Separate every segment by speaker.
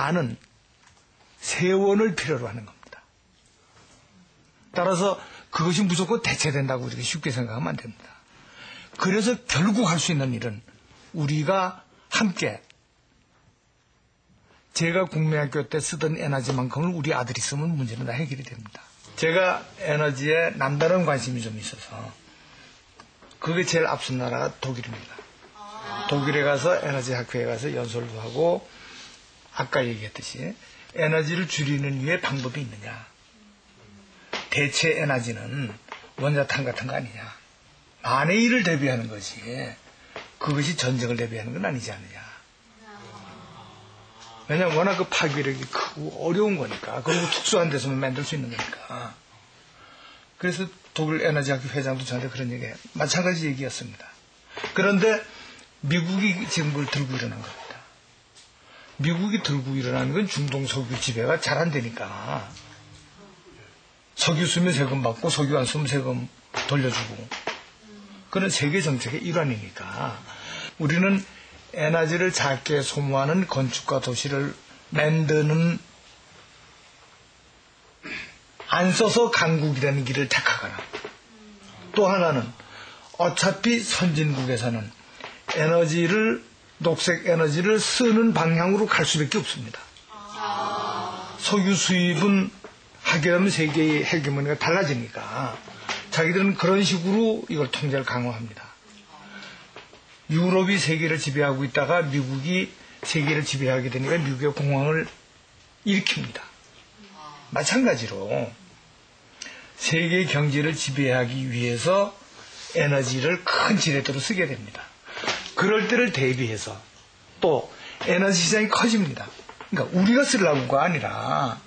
Speaker 1: 많은 세원을 필요로 하는 겁니다. 따라서 그것이 무조건 대체된다고 이렇게 쉽게 생각하면 안 됩니다. 그래서 결국 할 수 있는 일은 우리가 함께 제가 국민학교 때 쓰던 에너지만큼을 우리 아들이 쓰면 문제는 다 해결이 됩니다. 제가 에너지에 남다른 관심이 좀 있어서 그게 제일 앞선 나라가 독일입니다. 독일에 가서 에너지 학회에 가서 연설도 하고 아까 얘기했듯이 에너지를 줄이는 위에 방법이 있느냐. 대체 에너지는 원자탄 같은 거 아니냐. 만의 일을 대비하는 것이 그것이 전쟁을 대비하는 건 아니지 않느냐. 왜냐하면 워낙 그 파괴력이 크고 어려운 거니까. 그리고 특수한 데서만 만들 수 있는 거니까. 그래서 독일 에너지학회 회장도 저한테 그런 얘기해요. 마찬가지 얘기였습니다. 그런데 미국이 지금 뭘 들고 일어난 겁니다. 미국이 들고 일어나는 건 중동 석유 지배가 잘 안 되니까. 석유 쓰면 세금 받고 석유 안 쓰면 세금 돌려주고. 그런 세계 정책의 일환이니까. 우리는 에너지를 작게 소모하는 건축과 도시를 만드는 안 써서 강국이라는 길을 택하거나 또 하나는 어차피 선진국에서는 에너지를 녹색 에너지를 쓰는 방향으로 갈 수밖에 없습니다. 석유 수입은 하게 세계의 헤게모니가 달라지니까 자기들은 그런 식으로 이걸 통제를 강화합니다. 유럽이 세계를 지배하고 있다가 미국이 세계를 지배하게 되니까 미국의 공황을 일으킵니다. 마찬가지로 세계 경제를 지배하기 위해서 에너지를 큰 지렛대로 쓰게 됩니다. 그럴 때를 대비해서 또 에너지 시장이 커집니다. 그러니까 우리가 쓰려고가 아니라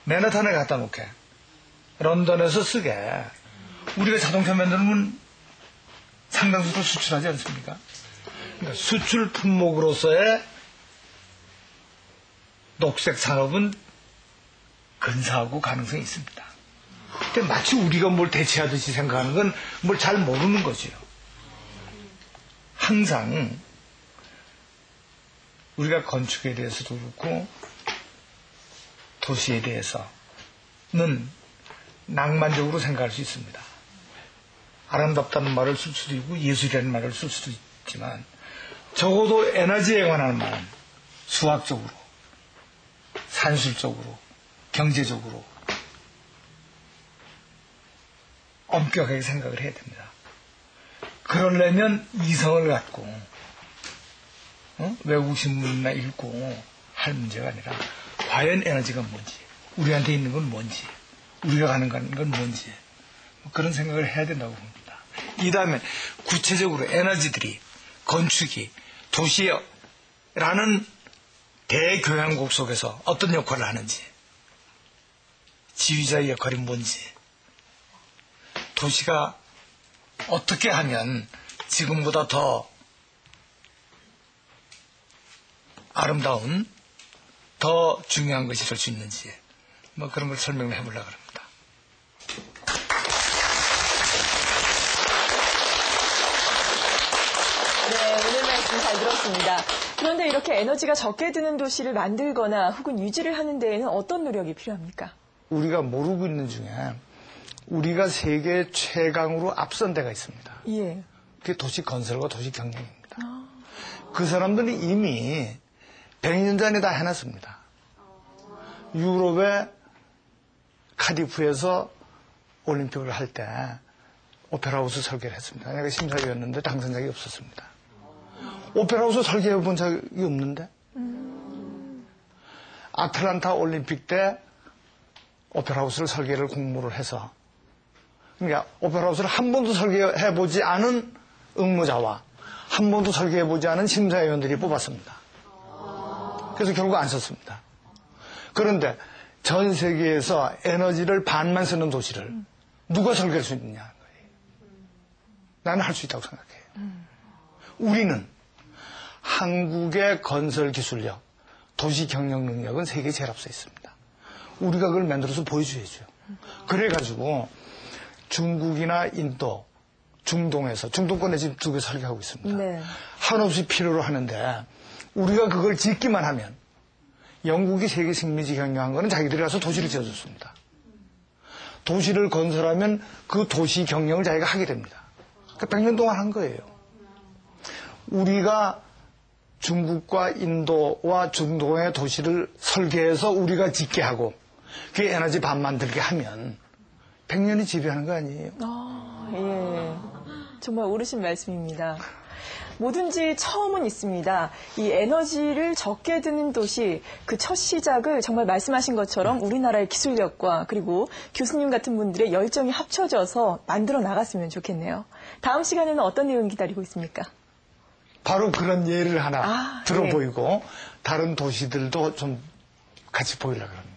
Speaker 1: 맨하탄에 갖다 놓게 런던에서 쓰게 우리가 자동차 만들면 상당수로 수출하지 않습니까? 그러니까 수출 품목으로서의 녹색 산업은 근사하고 가능성이 있습니다. 근데 마치 우리가 뭘 대체하듯이 생각하는 건 뭘 잘 모르는 거죠. 항상 우리가 건축에 대해서도 그렇고 도시에 대해서는 낭만적으로 생각할 수 있습니다. 아름답다는 말을 쓸 수도 있고 예술이라는 말을 쓸 수도 있지만 적어도 에너지에 관한 말은 수학적으로, 산술적으로, 경제적으로 엄격하게 생각을 해야 됩니다. 그러려면 이성을 갖고 외국 신문이나 읽고 할 문제가 아니라 과연 에너지가 뭔지, 우리한테 있는 건 뭔지, 우리가 가는 건 뭔지 그런 생각을 해야 된다고 봅니다. 이 다음에 구체적으로 에너지들이 건축이 도시라는 대교향곡 속에서 어떤 역할을 하는지, 지휘자의 역할이 뭔지, 도시가 어떻게 하면 지금보다 더 아름다운, 더 중요한 것이 될 수 있는지 뭐 그런 걸 설명을 해보려고 합니다.
Speaker 2: 네, 오늘 말씀 잘 들었습니다. 그런데 이렇게 에너지가 적게 드는 도시를 만들거나 혹은 유지를 하는 데에는 어떤 노력이 필요합니까?
Speaker 1: 우리가 모르고 있는 중에 우리가 세계 최강으로 앞선 데가 있습니다.
Speaker 2: 예.
Speaker 1: 그게 도시 건설과 도시 경영입니다. 그 사람들이 이미 100년 전에 다 해놨습니다. 유럽의 카디프에서 올림픽을 할 때 오페라하우스 설계를 했습니다. 내가 심사위원이었는데 당선자가 없었습니다. 오페라하우스 설계해 본 적이 없는데 아틀란타 올림픽 때 오페라하우스를 설계를 공모를 해서 그러니까 오페라하우스를 한 번도 설계해보지 않은 응모자와 한 번도 설계해보지 않은 심사위원들이 뽑았습니다. 그래서 결국 안 썼습니다. 그런데 전 세계에서 에너지를 반만 쓰는 도시를 누가 설계할 수 있느냐 하는 거예요. 나는 할 수 있다고 생각해요. 우리는 한국의 건설 기술력, 도시 경영 능력은 세계 제일 앞서 있습니다. 우리가 그걸 만들어서 보여줘야죠. 그래가지고 중국이나 인도, 중동에서 중동권에 지금 2개 설계하고 있습니다.
Speaker 2: 네.
Speaker 1: 한없이 필요로 하는데 우리가 그걸 짓기만 하면 영국이 세계 식민지 경영한 거는 자기들이 가서 도시를 지어줬습니다. 도시를 건설하면 그 도시 경영을 자기가 하게 됩니다. 그러니까 100년 동안 한 거예요. 우리가 중국과 인도와 중동의 도시를 설계해서 우리가 짓게 하고 그 에너지 반 만들게 하면 100년이 지배하는 거 아니에요?
Speaker 2: 예. 정말 옳으신 말씀입니다. 뭐든지 처음은 있습니다. 이 에너지를 적게 드는 도시, 그 첫 시작을 정말 말씀하신 것처럼 우리나라의 기술력과 그리고 교수님 같은 분들의 열정이 합쳐져서 만들어 나갔으면 좋겠네요. 다음 시간에는 어떤 내용 기다리고 있습니까?
Speaker 1: 바로 그런 예를 하나 들어보이고
Speaker 2: 예.
Speaker 1: 다른 도시들도 좀 같이 보이려고 합니다.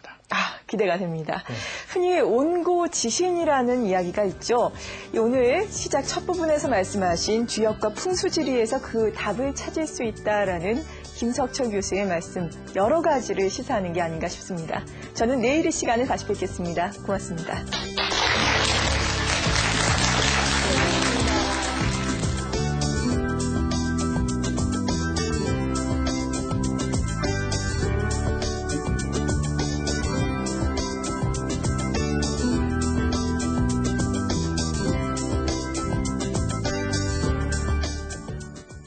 Speaker 2: 기대가 됩니다. 흔히 온고지신이라는 이야기가 있죠. 오늘 시작 첫 부분에서 말씀하신 주역과 풍수지리에서 그 답을 찾을 수 있다라는 김석철 교수의 말씀 여러 가지를 시사하는 게 아닌가 싶습니다. 저는 내일 이 시간에 다시 뵙겠습니다. 고맙습니다.